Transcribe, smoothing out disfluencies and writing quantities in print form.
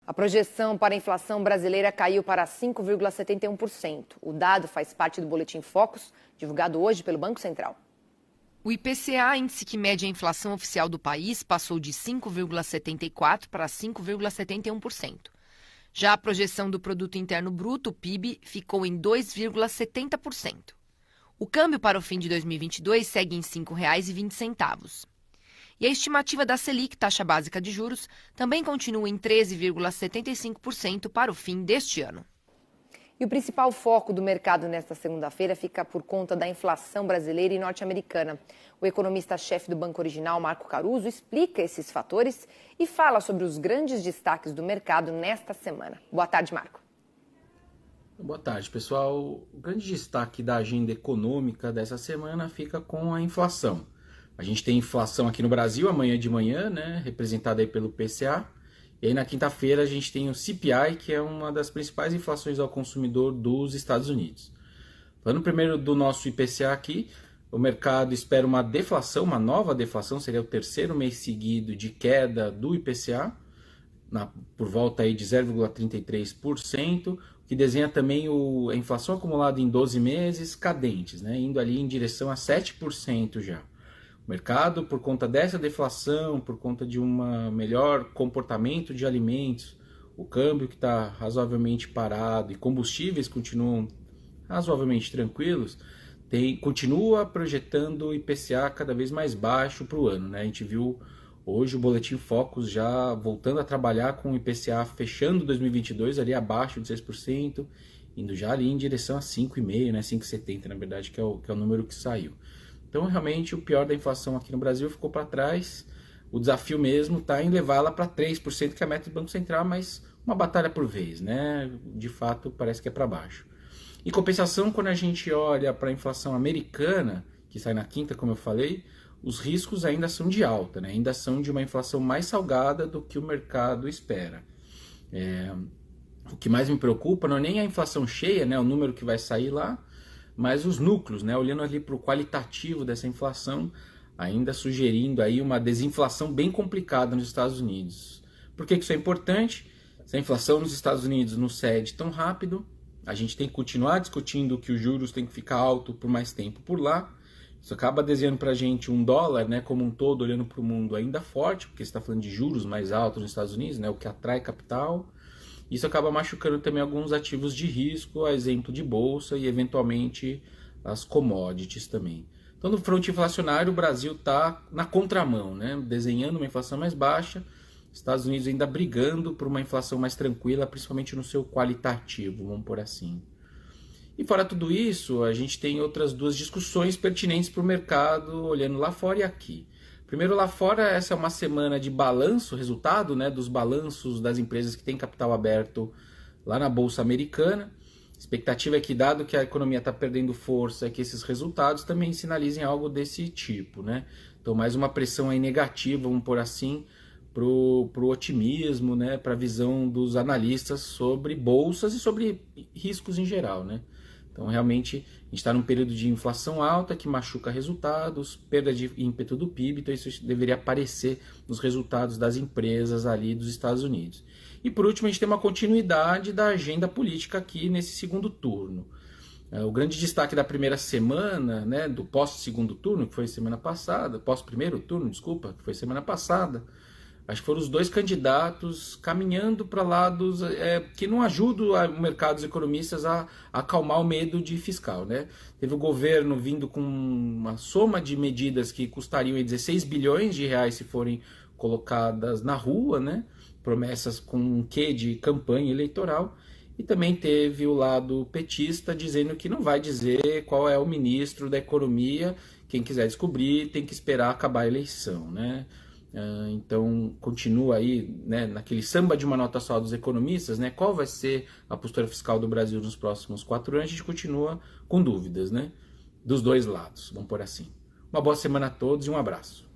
A projeção para a inflação brasileira caiu para 5,71%. O dado faz parte do Boletim Focus, divulgado hoje pelo Banco Central. O IPCA, índice que mede a inflação oficial do país, passou de 5,74% para 5,71%. Já a projeção do Produto Interno Bruto, o PIB, ficou em 2,70%. O câmbio para o fim de 2022 segue em R$ 5,20. E a estimativa da Selic, taxa básica de juros, também continua em 13,75% para o fim deste ano. E o principal foco do mercado nesta segunda-feira fica por conta da inflação brasileira e norte-americana. O economista-chefe do Banco Original, Marco Caruso, explica esses fatores e fala sobre os grandes destaques do mercado nesta semana. Boa tarde, Marco. Boa tarde, pessoal. O grande destaque da agenda econômica dessa semana fica com a inflação. A gente tem inflação aqui no Brasil amanhã de manhã, né, representada aí pelo PCA. E aí na quinta-feira a gente tem o CPI, que é uma das principais inflações ao consumidor dos Estados Unidos. Falando primeiro do nosso IPCA aqui, o mercado espera uma deflação, uma nova deflação, seria o terceiro mês seguido de queda do IPCA, por volta aí de 0,33%, que desenha também a inflação acumulada em 12 meses cadentes, né, indo ali em direção a 7% já. O mercado, por conta dessa deflação, por conta de um melhor comportamento de alimentos, o câmbio que está razoavelmente parado e combustíveis continuam razoavelmente tranquilos, continua projetando o IPCA cada vez mais baixo para o ano, né? A gente viu hoje o Boletim Focus já voltando a trabalhar com o IPCA fechando 2022 ali abaixo de 6%, indo já ali em direção a 5,5%, né? 5,70% na verdade, que é o número que saiu. Então, realmente, o pior da inflação aqui no Brasil ficou para trás. O desafio mesmo está em levá-la para 3%, que é a meta do Banco Central, mas uma batalha por vez, né? De fato, parece que é para baixo. Em compensação, quando a gente olha para a inflação americana, que sai na quinta, como eu falei, os riscos ainda são de alta, né? Ainda são de uma inflação mais salgada do que o mercado espera. O que mais me preocupa não é nem a inflação cheia, né? O número que vai sair lá, mas os núcleos, né, olhando ali para o qualitativo dessa inflação, ainda sugerindo aí uma desinflação bem complicada nos Estados Unidos. Por que isso é importante? Se a inflação nos Estados Unidos não cede tão rápido, a gente tem que continuar discutindo que os juros têm que ficar alto por mais tempo por lá. Isso acaba desenhando para a gente um dólar, né, como um todo, olhando para o mundo ainda forte, porque você está falando de juros mais altos nos Estados Unidos, né, o que atrai capital. Isso acaba machucando também alguns ativos de risco, a exemplo de bolsa e eventualmente as commodities também. Então, no fronte inflacionário, o Brasil está na contramão, né? Desenhando uma inflação mais baixa, Estados Unidos ainda brigando por uma inflação mais tranquila, principalmente no seu qualitativo, vamos por assim. E fora tudo isso, a gente tem outras duas discussões pertinentes para o mercado, olhando lá fora e aqui. Primeiro, lá fora, essa é uma semana de balanço, resultado, né, dos balanços das empresas que têm capital aberto lá na Bolsa Americana. A expectativa é que, dado que a economia está perdendo força, que esses resultados também sinalizem algo desse tipo, né? Então, mais uma pressão aí negativa, vamos pôr assim, para o otimismo, né, para a visão dos analistas sobre bolsas e sobre riscos em geral, né? Então, realmente, a gente está num período de inflação alta que machuca resultados, perda de ímpeto do PIB, então isso deveria aparecer nos resultados das empresas ali dos Estados Unidos. E, por último, a gente tem uma continuidade da agenda política aqui nesse segundo turno. O grande destaque da primeira semana, né, do pós-segundo turno, que foi semana passada, pós-primeiro turno, desculpa, que foi semana passada, acho que foram os dois candidatos caminhando para lados que não ajudam o mercado dos economistas a acalmar o medo de fiscal, né? Teve o governo vindo com uma soma de medidas que custariam 16 bilhões de reais se forem colocadas na rua, né? Promessas com um quê de campanha eleitoral. E também teve o lado petista dizendo que não vai dizer qual é o ministro da economia. Quem quiser descobrir tem que esperar acabar a eleição, né? Então continua aí, né, naquele samba de uma nota só dos economistas, né, qual vai ser a postura fiscal do Brasil nos próximos 4 anos. A gente continua com dúvidas, né, dos dois lados, vamos por assim. Uma boa semana a todos e um abraço.